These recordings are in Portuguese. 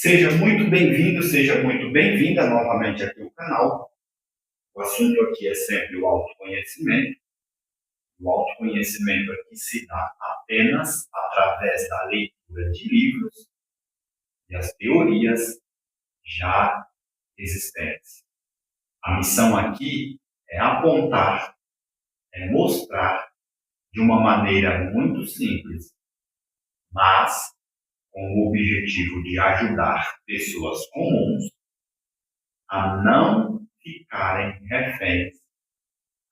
Seja muito bem-vindo, seja muito bem-vinda novamente aqui ao canal. O assunto aqui é sempre o autoconhecimento. O autoconhecimento aqui se dá apenas através da leitura de livros e as teorias já existentes. A missão aqui é apontar, é mostrar de uma maneira muito simples, mas com o objetivo de ajudar pessoas comuns a não ficarem reféns,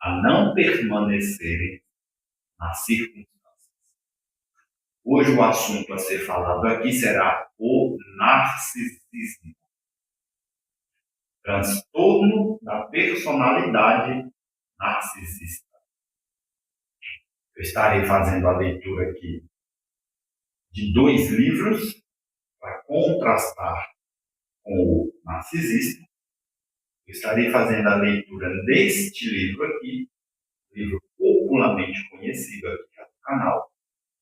a não permanecerem nas circunstâncias. Hoje o assunto a ser falado aqui será o narcisismo, transtorno da personalidade narcisista. Eu estarei fazendo a leitura aqui de 2 livros para contrastar com o narcisismo. Eu estarei fazendo a leitura deste livro aqui, livro popularmente conhecido aqui no canal.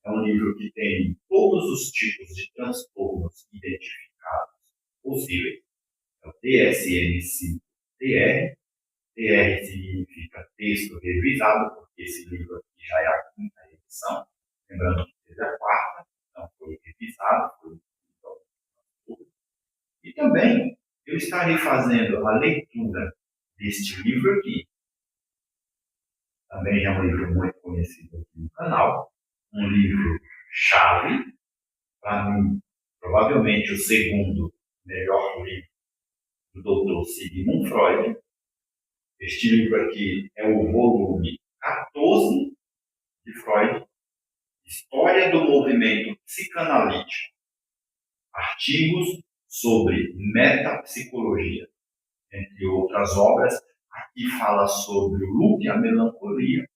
É um livro que tem todos os tipos de transtornos identificados possíveis. É o DSM-5-TR. TR significa texto revisado, porque esse livro aqui já é a 5ª revisão. Lembrando que teve a 4ª, então foi revisado, foi e também eu estarei fazendo a leitura deste livro aqui. Também é um livro muito conhecido aqui no canal. Um livro-chave, para mim, provavelmente o segundo melhor livro do Dr. Sigmund Freud. Este livro aqui é o volume 14 de Freud, História do Movimento Psicanalítico, artigos sobre metapsicologia, entre outras obras. Aqui fala sobre o luto e a melancolia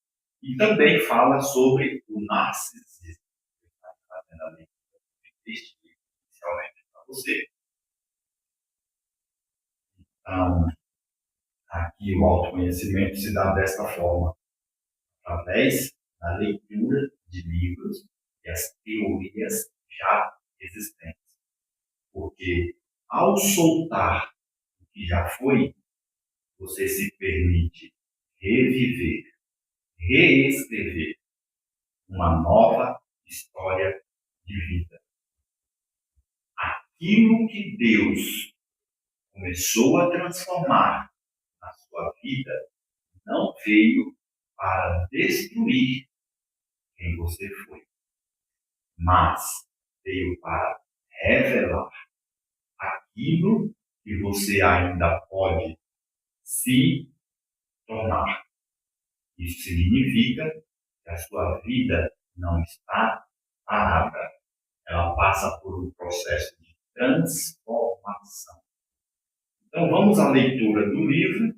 e também fala sobre o narcisismo. Este livro inicialmente para você. Então, aqui o autoconhecimento se dá desta forma, através da leitura de livros e as teorias já existentes. Porque ao soltar o que já foi, você se permite reviver, reescrever uma nova história de vida. Aquilo que Deus começou a transformar na sua vida não veio para destruir quem você foi, mas veio para revelar aquilo que você ainda pode se tornar. Isso significa que a sua vida não está parada. Ela passa por um processo de transformação. Então vamos à leitura do livro.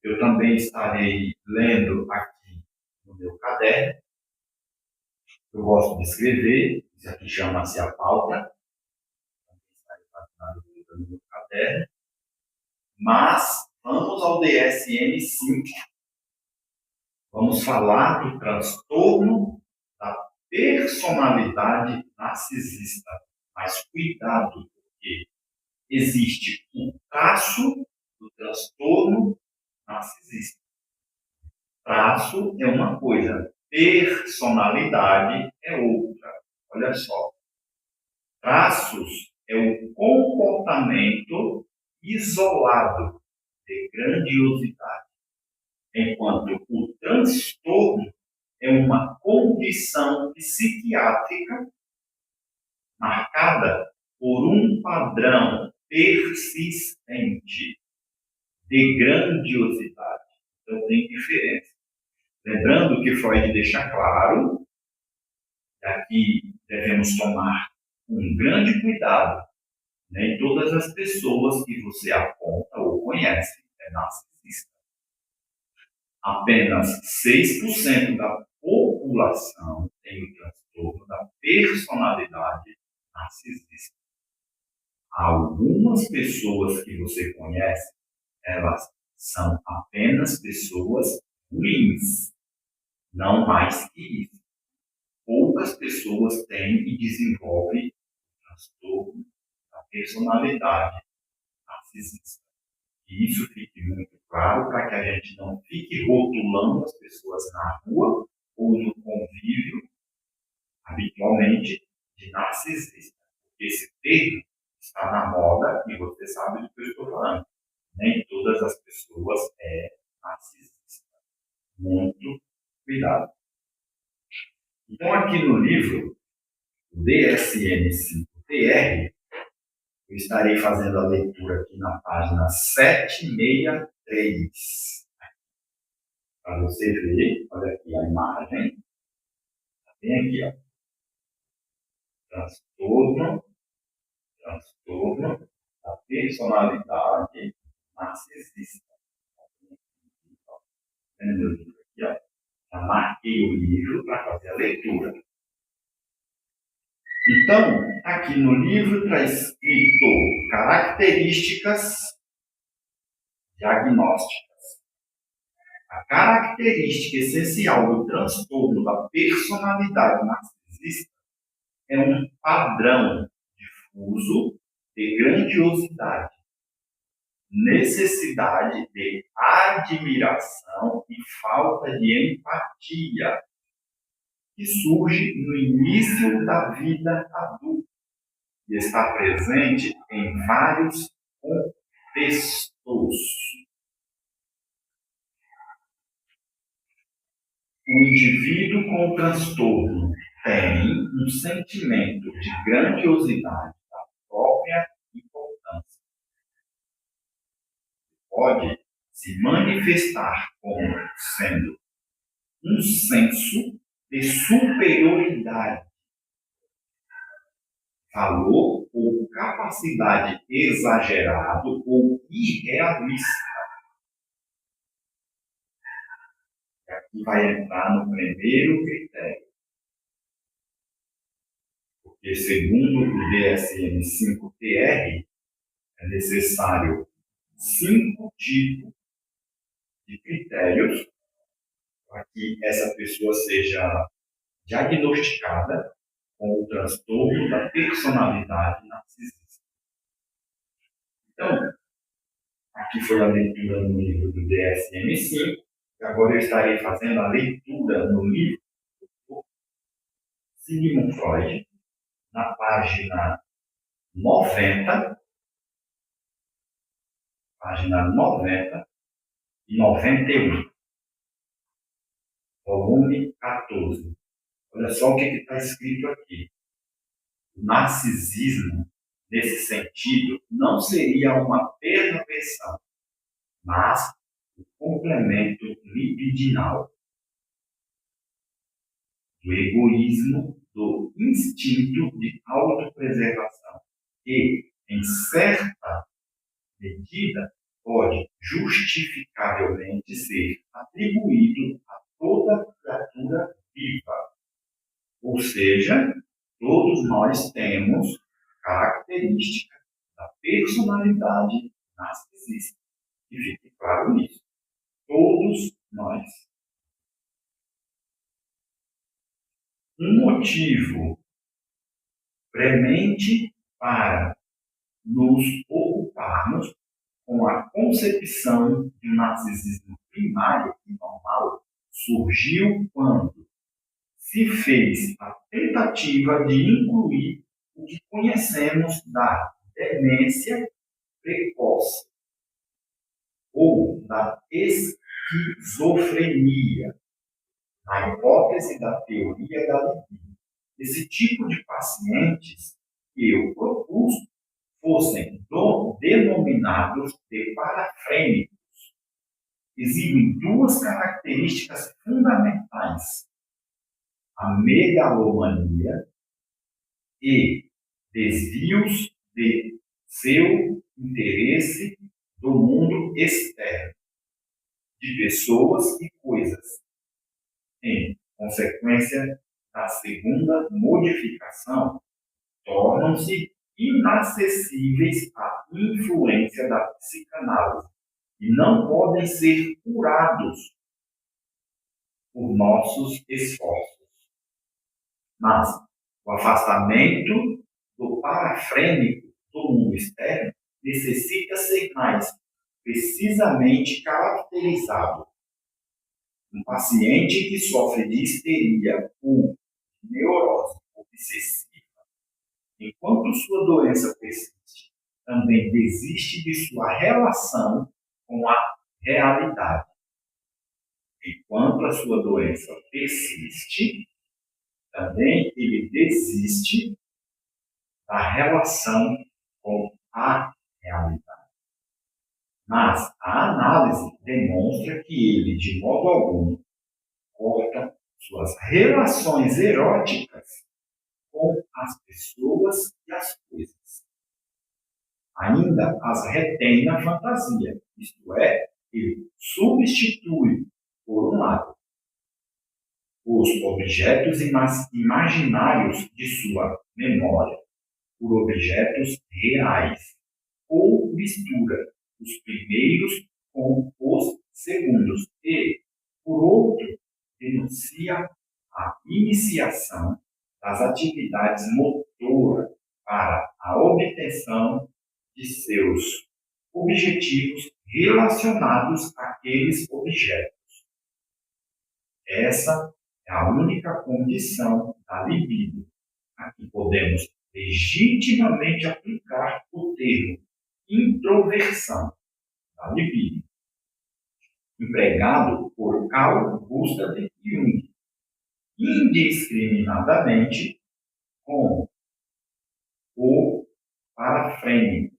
Eu também estarei lendo aqui no meu caderno. Eu gosto de escrever, isso aqui chama-se a pauta. Também estarei fazendo a leitura no meu caderno. Mas vamos ao DSM-5. Vamos falar do transtorno da personalidade narcisista. Mas cuidado, porque existe o traço do transtorno narcisista. Traço é uma coisa, personalidade é outra. Olha só. Traços é o comportamento isolado de grandiosidade, enquanto o transtorno é uma condição psiquiátrica marcada por um padrão persistente de grandiosidade. Então tem diferença. Lembrando que Freud deixa claro que aqui devemos tomar um grande cuidado. Nem todas as pessoas que você aponta ou conhece é narcisista. Apenas 6% da população tem o transtorno da personalidade narcisista. Algumas pessoas que você conhece, elas são apenas pessoas ruins, não mais que isso. Poucas pessoas têm e desenvolvem o transtorno da personalidade narcisista. E isso fique muito claro para que a gente não fique rotulando as pessoas na rua ou no convívio, habitualmente, de narcisista. Porque esse termo está na moda e você sabe do que eu estou falando. Nem todas as pessoas é narcisista. Muito cuidado. Então, aqui no livro, o DSM-5-TR, eu estarei fazendo a leitura aqui na página 763. Para você ver, olha aqui a imagem. Tem aqui, ó. Transtorno da personalidade narcisista. Tem meu livro aqui, ó. Já marquei o livro para fazer a leitura. Então, aqui no livro está escrito características diagnósticas. A característica essencial do transtorno da personalidade narcisista é um padrão difuso de grandiosidade, necessidade de admiração e falta de empatia, que surge no início da vida adulta e está presente em vários contextos. O indivíduo com transtorno tem um sentimento de grandiosidade da própria importância. Pode se manifestar como sendo um senso de superioridade, valor ou capacidade exagerado ou irrealista. E aqui vai entrar no primeiro critério. Porque, segundo o DSM-5-TR, é necessário 5 tipos de critérios para que essa pessoa seja diagnosticada com o transtorno da personalidade narcisista. Então, aqui foi a leitura no livro do DSM-5, e agora eu estarei fazendo a leitura no livro do Sigmund Freud, na página 90 e 91, volume 14. Olha só o que está escrito aqui. O narcisismo, nesse sentido, não seria uma perversão, mas o complemento libidinal do egoísmo, do instinto de autopreservação, que, em certa medida, pode justificavelmente ser atribuído a toda criatura viva. Ou seja, todos nós temos características da personalidade narcisista. E fique claro nisso. Todos nós. Um motivo premente para nos ocuparmos com a concepção de um narcisismo primário e normal surgiu quando se fez a tentativa de incluir o que conhecemos da demência precoce ou da esquizofrenia, na hipótese da teoria da libido. Esse tipo de pacientes que eu propus fossem denominados de parafrênicos. Existem 2 características fundamentais: a megalomania e desvios de seu interesse do mundo externo, de pessoas e coisas. Em consequência da segunda modificação, tornam-se inacessíveis à influência da psicanálise e não podem ser curados por nossos esforços. Mas o afastamento do parafrênico do mundo externo necessita ser mais precisamente caracterizado. Um paciente que sofre de histeria ou neurose obsessiva, enquanto sua doença persiste, também desiste de sua relação com a realidade. Enquanto a sua doença persiste, também ele desiste da relação com a realidade. Mas a análise demonstra que ele, de modo algum, corta suas relações eróticas com as pessoas e as coisas. Ainda as retém na fantasia, isto é, ele substitui, por um lado, os objetos imaginários de sua memória por objetos reais, ou mistura os primeiros com os segundos e, por outro, denuncia a iniciação das atividades motoras para a obtenção de seus objetivos relacionados àqueles objetos. Essa é a única condição da libido a que podemos legitimamente aplicar o termo introversão da libido, empregado por Carl Gustav Jung, indiscriminadamente como o parafrênico.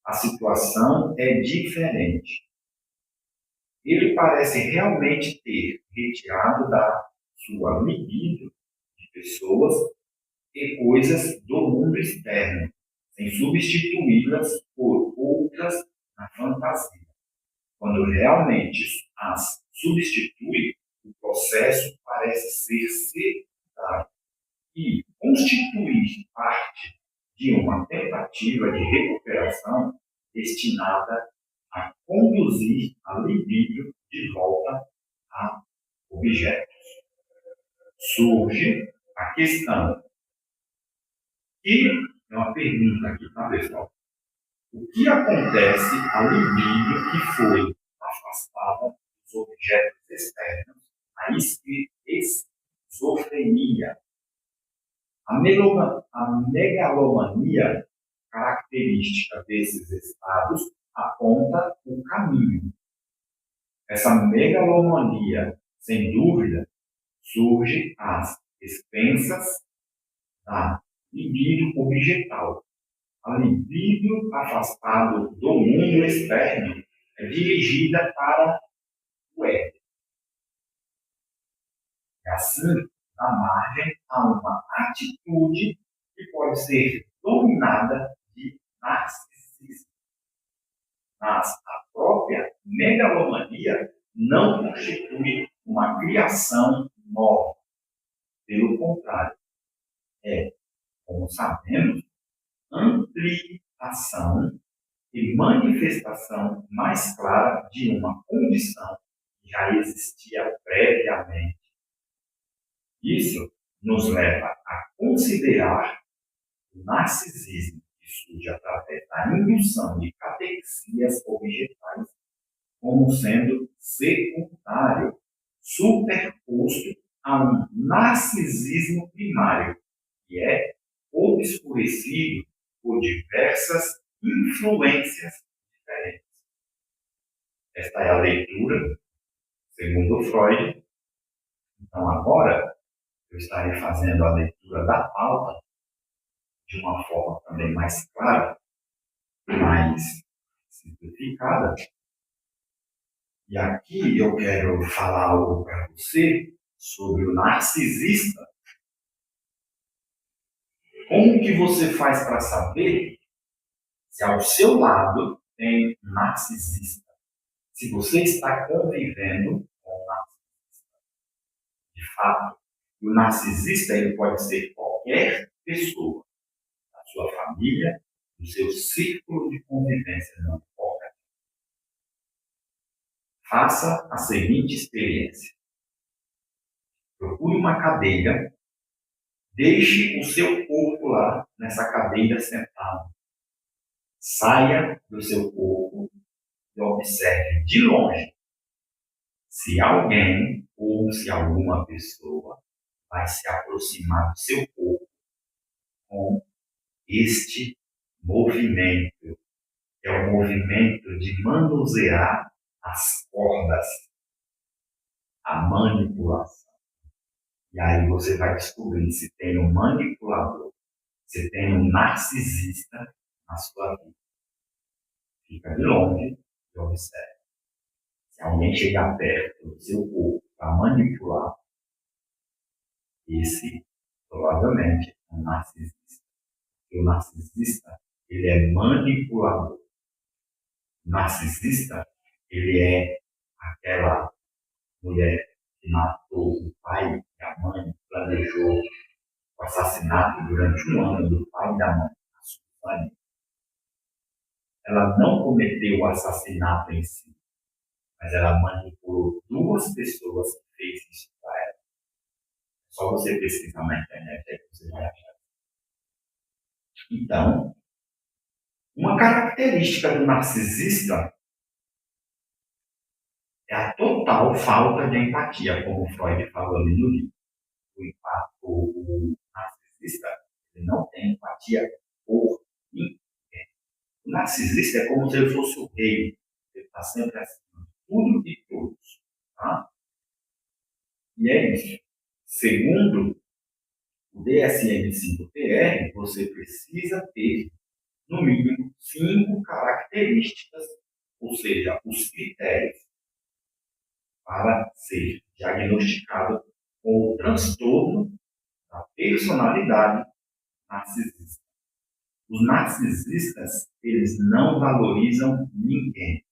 A situação é diferente. Ele parece realmente ter retirado da sua libido de pessoas e coisas do mundo externo, sem substituí-las por outras na fantasia. Quando realmente as substitui, o processo parece ser secundário e constituir parte de uma tentativa de recuperação destinada a conduzir a libido de volta a objetos. Surge a questão, e é uma pergunta aqui, tá, pessoal? O que acontece à libido que foi afastada dos objetos externos, a esquizofrenia? A megalomania, característica desses estados, aponta o caminho. Essa megalomania, sem dúvida, surge às expensas da libido objetal. A libido afastada do mundo externo é dirigida para o éter. E assim, dá margem a uma atitude que pode ser dominada de narcisismo. Mas a própria megalomania não constitui uma criação nova. Pelo contrário, é, como sabemos, ampliação e manifestação mais clara de uma condição que já existia previamente. Isso nos leva a considerar o narcisismo que surge através da indução de catexias objetais como sendo secundário, superposto a um narcisismo primário, que é obscurecido por diversas influências diferentes. Esta é a leitura, segundo Freud. Então, agora, eu estarei fazendo a leitura da pauta de uma forma também mais clara, mais simplificada. E aqui eu quero falar algo para você sobre o narcisista. Como que você faz para saber se ao seu lado tem um narcisista? Se você está convivendo com um narcisista. De fato, o narcisista ele pode ser qualquer pessoa, da sua família, do seu círculo de convivência, não importa. Faça a seguinte experiência. Procure uma cadeira, deixe o seu corpo lá nessa cadeira sentado. Saia do seu corpo e observe de longe se alguém ou se alguma pessoa vai se aproximar do seu corpo com este movimento, que é o movimento de manusear as cordas, a manipulação. E aí você vai descobrir se tem um manipulador, se tem um narcisista na sua vida. Fica de longe e observe. Se alguém chegar perto do seu corpo para manipular, esse provavelmente é um narcisista. E o narcisista, ele é manipulador. O narcisista, ele é aquela mulher que matou o pai e a mãe, planejou o assassinato durante um ano do pai e da mãe, a sua família. Ela não cometeu o assassinato em si, mas ela manipulou duas pessoas que fez isso para ela. É só você pesquisar na internet aí que você vai achar. Então, uma característica do narcisista é a total falta de empatia, como Freud falou ali no livro. O narcisista, ele não tem empatia por ninguém. O narcisista é como se ele fosse o rei. Ele está sempre acima de tudo e todos. Tá? E é isso. Segundo o DSM-5-TR, você precisa ter, no mínimo, 5 características, ou seja, os critérios, para ser diagnosticado com o transtorno da personalidade narcisista. Os narcisistas, eles não valorizam ninguém.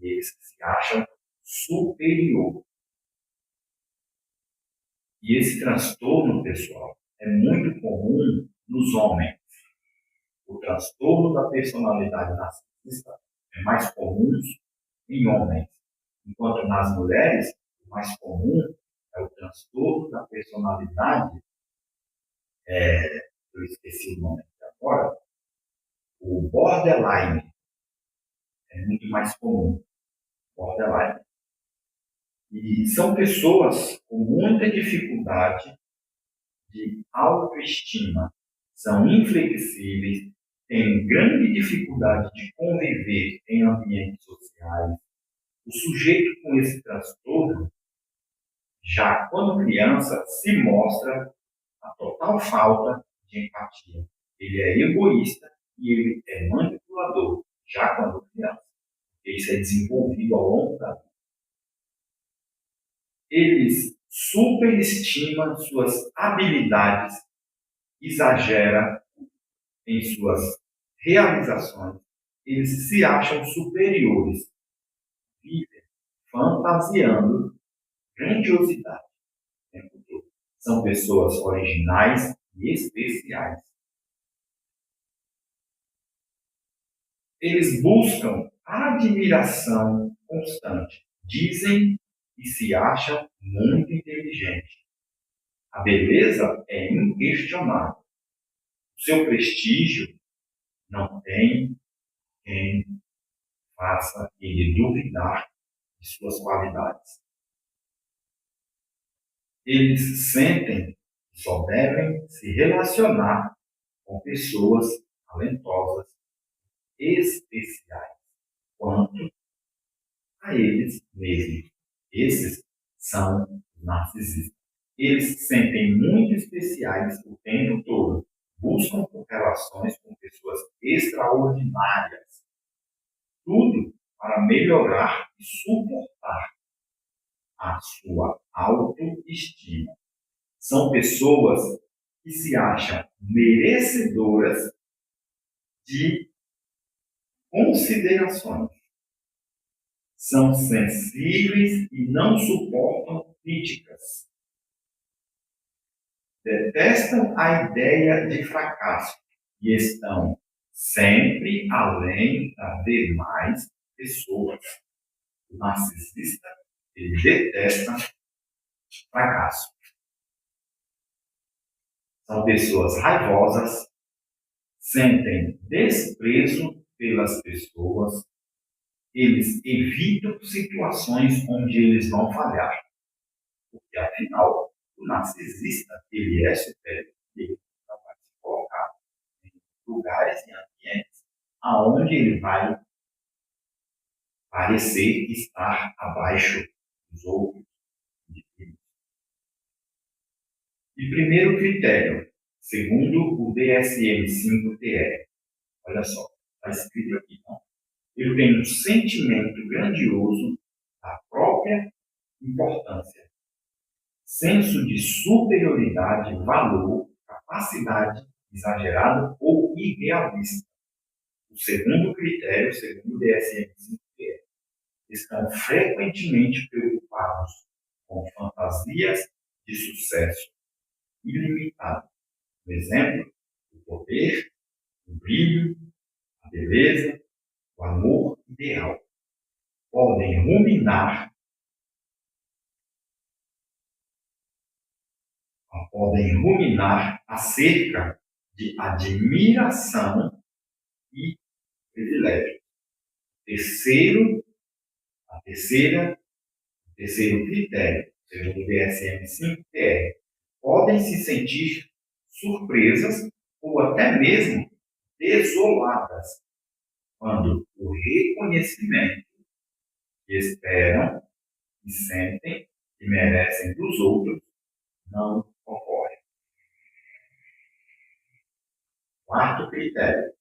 Eles se acham superior. E esse transtorno, pessoal, é muito comum nos homens. O transtorno da personalidade narcisista é mais comum em homens, enquanto nas mulheres, o mais comum é o transtorno da personalidade, eu esqueci o nome aqui agora, o borderline é muito mais comum, borderline. E são pessoas com muita dificuldade de autoestima, são inflexíveis, têm grande dificuldade de conviver em ambientes sociais. O sujeito com esse transtorno, já quando criança, se mostra a total falta de empatia. Ele é egoísta e ele é manipulador, já quando criança. Isso é desenvolvido ao longo da vida. Eles superestimam suas habilidades, exagera em suas realizações, eles se acham superiores, vivem fantasiando grandiosidade o tempo todo. São pessoas originais e especiais. Eles buscam admiração constante. Dizem e se acham muito inteligentes. A beleza é inquestionável. O seu prestígio não tem quem faça ele duvidar de suas qualidades. Eles sentem que só devem se relacionar com pessoas talentosas, especiais, quanto a eles mesmos. Esses são narcisistas. Eles se sentem muito especiais o tempo todo. Buscam relações com pessoas extraordinárias. Tudo para melhorar e suportar a sua autoestima. São pessoas que se acham merecedoras de considerações. São sensíveis e não suportam críticas. Detestam a ideia de fracasso e estão sempre além das demais pessoas. O narcisista, ele detesta fracasso. São pessoas raivosas, sentem desprezo pelas pessoas, eles evitam situações onde eles vão falhar, porque afinal, o narcisista, ele é superior, ele não vai se colocar em lugares e ambientes aonde ele vai parecer estar abaixo dos outros indivíduos. E primeiro critério, segundo o DSM-5-TR, olha só, está escrito aqui, não? Eu tenho um sentimento grandioso da própria importância, senso de superioridade, valor, capacidade exagerada ou irrealista. O segundo critério, segundo o DSM-5, estão frequentemente preocupados com fantasias de sucesso ilimitado. Por exemplo, o poder, o brilho, a beleza, o amor ideal. Podem ruminar acerca de admiração e privilégio. O terceiro critério, segundo o DSM-5-TR, podem se sentir surpresas ou até mesmo desoladas quando o reconhecimento que esperam e sentem e merecem dos outros não ocorre. Quarto critério.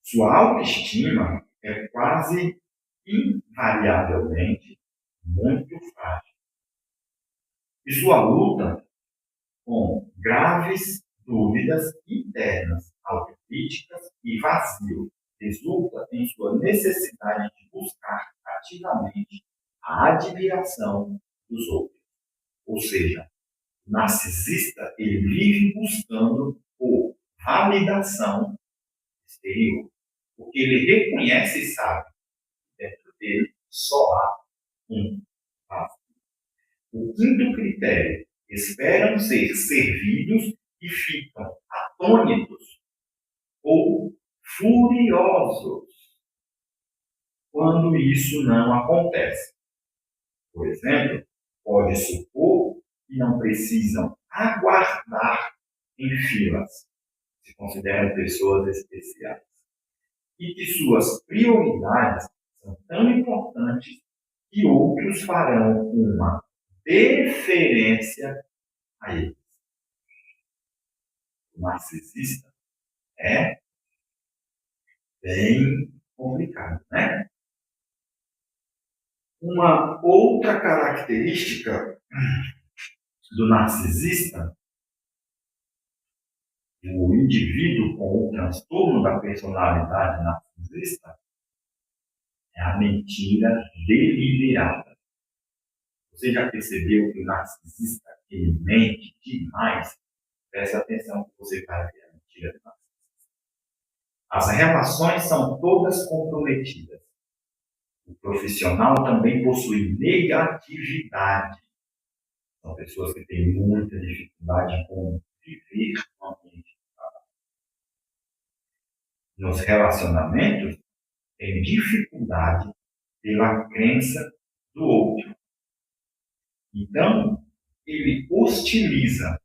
Sua autoestima é quase invariavelmente muito frágil. E sua luta com graves dúvidas internas, autocríticas e vazio resulta em sua necessidade de buscar ativamente a admiração dos outros. Ou seja, o narcisista ele vive buscando por validação exterior, porque ele reconhece e sabe que dentro dele só há um vazio. O quinto critério, esperam ser servidos e ficam atônitos ou furiosos quando isso não acontece. Por exemplo, pode supor que não precisam aguardar em filas, se consideram pessoas especiais, e que suas prioridades são tão importantes que outros farão uma deferência a eles. O narcisista é bem complicado, né? Uma outra característica do narcisista, o indivíduo com o transtorno da personalidade narcisista, é a mentira deliberada. Você já percebeu que o narcisista ele mente demais? Preste atenção que você vai ver a mentira do narcisista. As relações são todas comprometidas. O profissional também possui negatividade. São pessoas que têm muita dificuldade com viver no ambiente de trabalho. Nos relacionamentos, tem dificuldade pela crença do outro. Então, ele hostiliza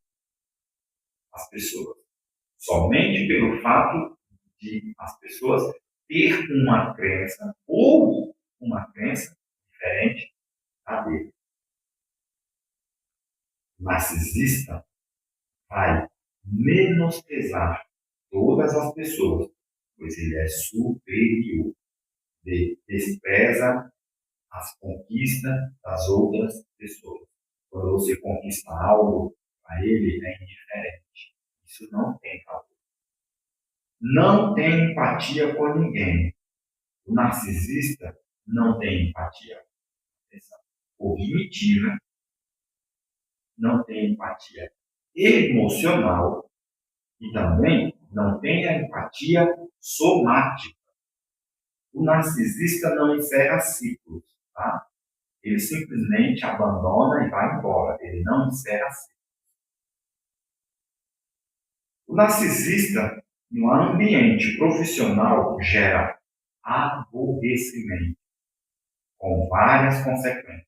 as pessoas somente pelo fato de as pessoas ter uma crença ou uma crença diferente da dele. O narcisista vai menosprezar todas as pessoas, pois ele é superior. Ele despreza as conquistas das outras pessoas. Quando você conquista algo, para ele é indiferente. Isso não tem valor. Não tem empatia com ninguém. O narcisista não tem empatia. Cognitiva, não tem empatia emocional e também não tem a empatia somática. O narcisista não encerra ciclos, tá? Ele simplesmente abandona e vai embora. Ele não encerra ciclos. O narcisista no ambiente profissional gera aborrecimento, com várias consequências.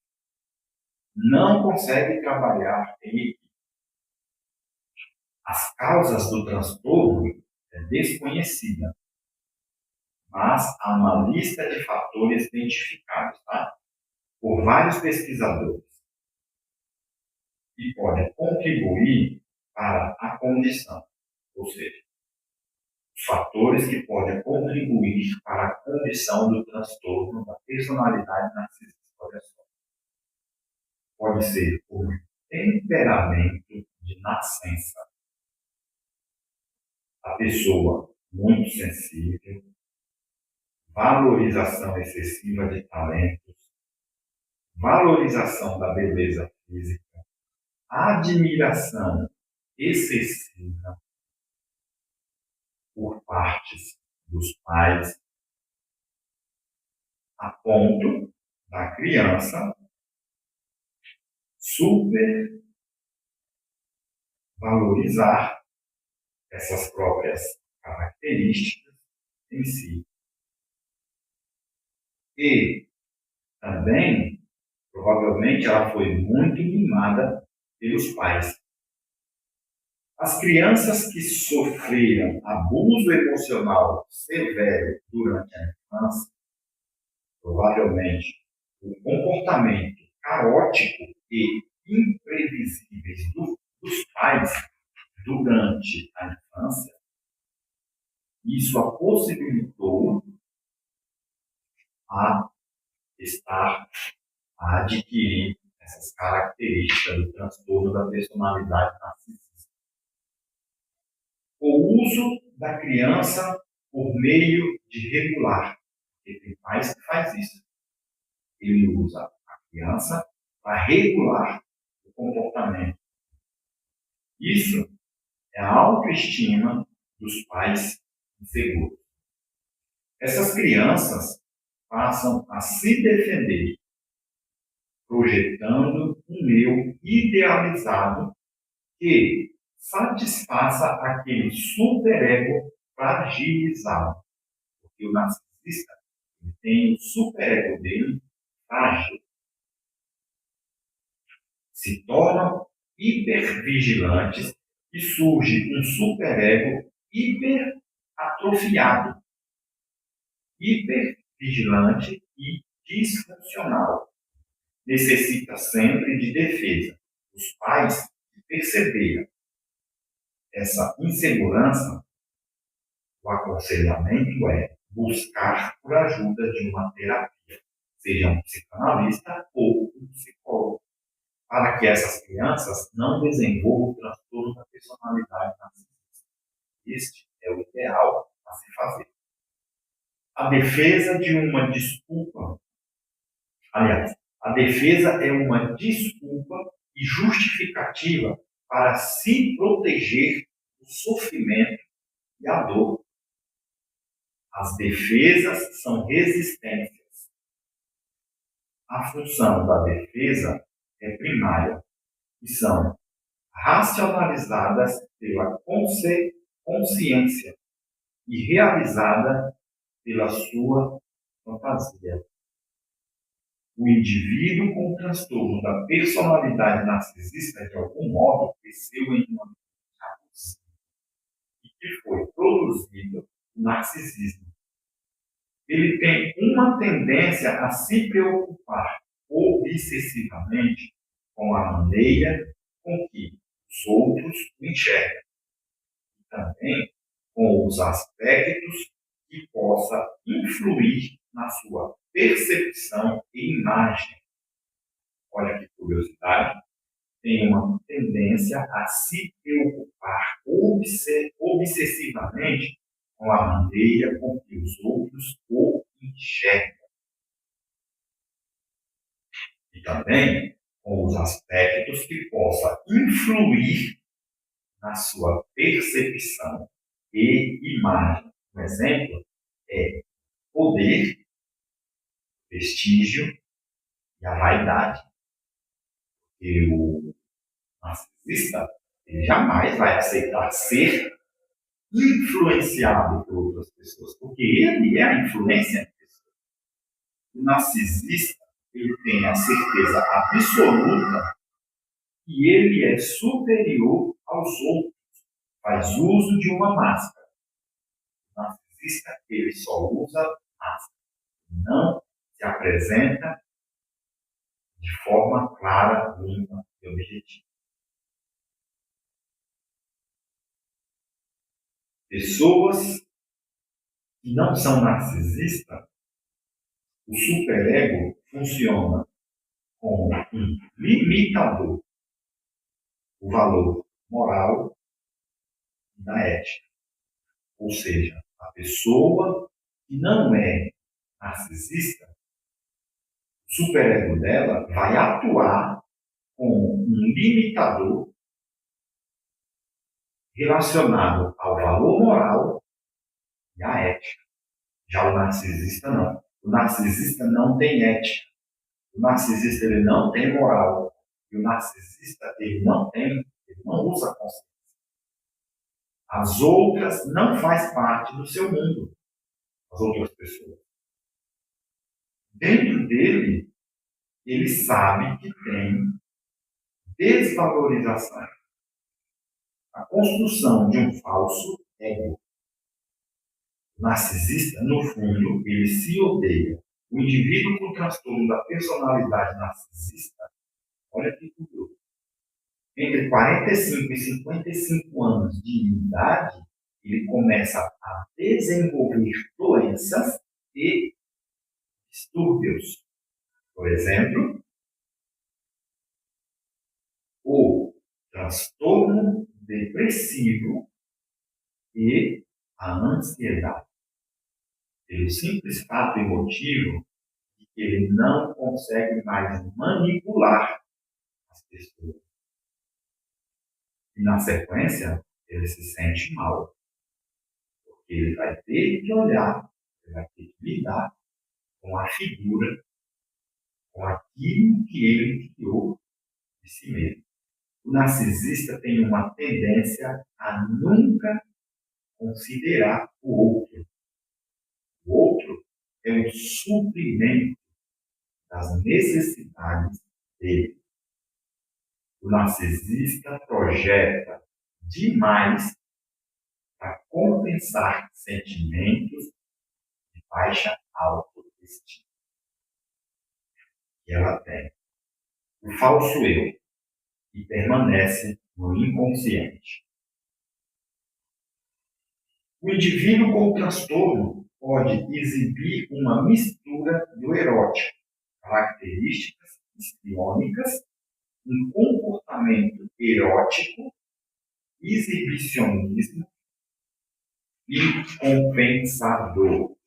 Não consegue trabalhar em equipe. As causas do transtorno é desconhecida, mas há uma lista de fatores identificados, tá? Por vários pesquisadores e pode contribuir para a condição, ou seja, os fatores que podem contribuir para a condição do transtorno da personalidade narcisista. Olha só. Pode ser por temperamento de nascença, a pessoa muito sensível, valorização excessiva de talentos, valorização da beleza física, admiração excessiva por partes dos pais, a ponto da criança supervalorizar essas próprias características em si. E também, provavelmente, ela foi muito mimada pelos pais. As crianças que sofreram abuso emocional severo durante a infância, provavelmente o comportamento caótico e imprevisíveis dos pais durante a infância, isso a possibilitou a adquirir essas características do transtorno da personalidade narcisista. O uso da criança por meio de regular, porque tem pais que faz isso. Ele usa a criança para regular o comportamento. Isso é a autoestima dos pais inseguros. Essas crianças passam a se defender, projetando um eu idealizado que satisfaça aquele superego fragilizado. Porque o narcisista tem o superego dele frágil. Se tornam hipervigilantes e surge um superego hiperatrofiado, hipervigilante e disfuncional. Necessita sempre de defesa. Os pais que perceberam essa insegurança, o aconselhamento é buscar por ajuda de uma terapia, seja um psicanalista ou um psicólogo, para que essas crianças não desenvolvam o transtorno da personalidade narcisista. Este é o ideal a se fazer. A defesa de uma desculpa, aliás, a defesa é uma desculpa e justificativa para se proteger do sofrimento e a dor. As defesas são resistências. A função da defesa é primária e são racionalizadas pela consciência e realizada pela sua fantasia. O indivíduo com transtorno da personalidade narcisista, de algum modo, cresceu em uma abusiva e que foi produzido o narcisismo. Ele tem uma tendência a se preocupar obsessivamente com a maneira com que os outros o enxergam e também com os aspectos que possa influir na sua percepção e imagem. Olha que curiosidade. Tem uma tendência a se preocupar obsessivamente com a maneira com que os outros o enxergam. E também com os aspectos que possa influir na sua percepção e imagem. Um exemplo é poder, prestígio e a vaidade. E o narcisista ele jamais vai aceitar ser influenciado por outras pessoas, porque ele é a influência da pessoa. O narcisista, ele tem a certeza absoluta que ele é superior aos outros, faz uso de uma máscara. O narcisista, ele só usa máscara, não se apresenta de forma clara, limpa e objetiva. Pessoas que não são narcisistas, o superego funciona como um limitador do valor moral e da ética. Ou seja, a pessoa que não é narcisista, o superego dela vai atuar como um limitador relacionado ao valor moral e à ética. Já o narcisista não. O narcisista não tem ética. O narcisista ele não tem moral. E o narcisista ele não usa consciência. As outras não faz parte do seu mundo. As outras pessoas. Dentro dele, ele sabe que tem desvalorização. A construção de um falso ego. O narcisista, no fundo, ele se odeia. O indivíduo com transtorno da personalidade narcisista, olha que curioso, entre 45 e 55 anos de idade, ele começa a desenvolver doenças e distúrbios. Por exemplo, o transtorno depressivo e a ansiedade. Pelo simples fato emotivo de que ele não consegue mais manipular as pessoas. E na sequência, ele se sente mal. Porque ele vai ter que olhar, ele vai ter que lidar com a figura, com aquilo que ele criou de si mesmo. O narcisista tem uma tendência a nunca considerar o outro. O outro é um suprimento das necessidades dele. O narcisista projeta demais para compensar sentimentos de baixa autoestima que ela tem. O falso eu, que permanece no inconsciente. O indivíduo com transtorno pode exibir uma mistura do erótico, características histriônicas, um comportamento erótico, exibicionismo e compensador.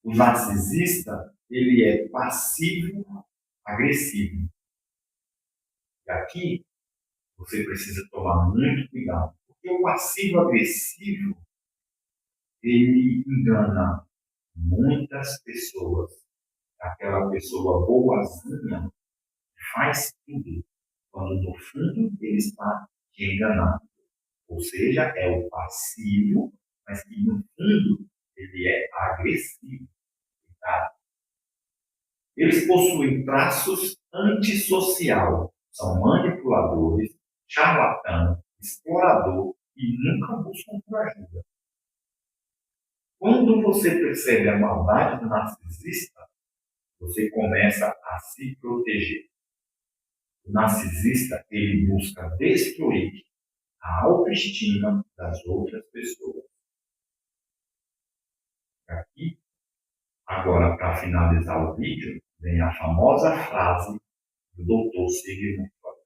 O narcisista, ele é passivo-agressivo. E aqui, você precisa tomar muito cuidado, porque o passivo-agressivo, ele engana muitas pessoas. Aquela pessoa boazinha faz tudo, quando no fundo ele está te enganando. Ou seja, é o passivo, mas que no fundo ele é agressivo. Tá? Eles possuem traços antissocial, são manipuladores, charlatão, explorador e nunca buscam por ajuda. Quando você percebe a maldade do narcisista, você começa a se proteger. O narcisista, ele busca destruir a autoestima das outras pessoas. Aqui, agora, para finalizar o vídeo, vem a famosa frase do Dr. Sigmund Freud.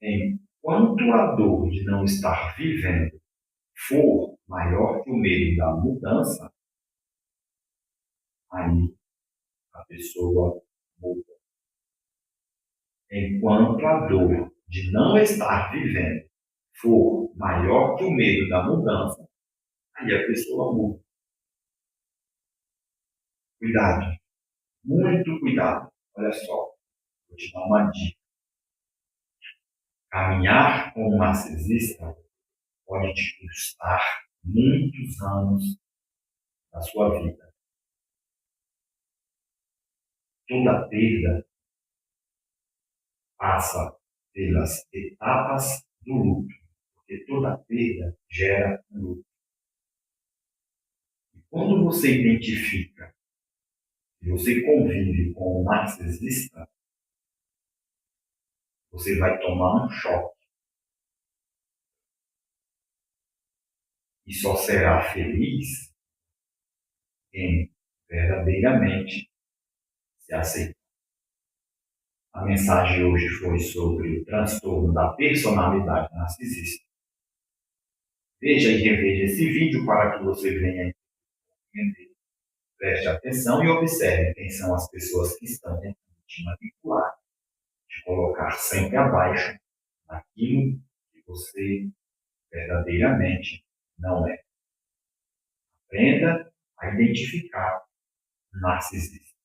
Enquanto a dor de não estar vivendo for maior que o medo da mudança, aí a pessoa muda. Enquanto a dor de não estar vivendo for maior que o medo da mudança, aí a pessoa muda. Cuidado, muito cuidado. Olha só, vou te dar uma dica. Caminhar com um narcisista pode te custar muitos anos da sua vida. Toda perda passa pelas etapas do luto, porque toda perda gera um luto. E quando você identifica e você convive com um narcisista, você vai tomar um choque e só será feliz quem verdadeiramente se aceitar. A mensagem hoje foi sobre o transtorno da personalidade narcisista. Veja e reveja esse vídeo para que você venha entender. Preste atenção e observe quem são as pessoas que estão tentando te manipular, te colocar sempre abaixo daquilo que você verdadeiramente não é. Aprenda a identificar o narcisista.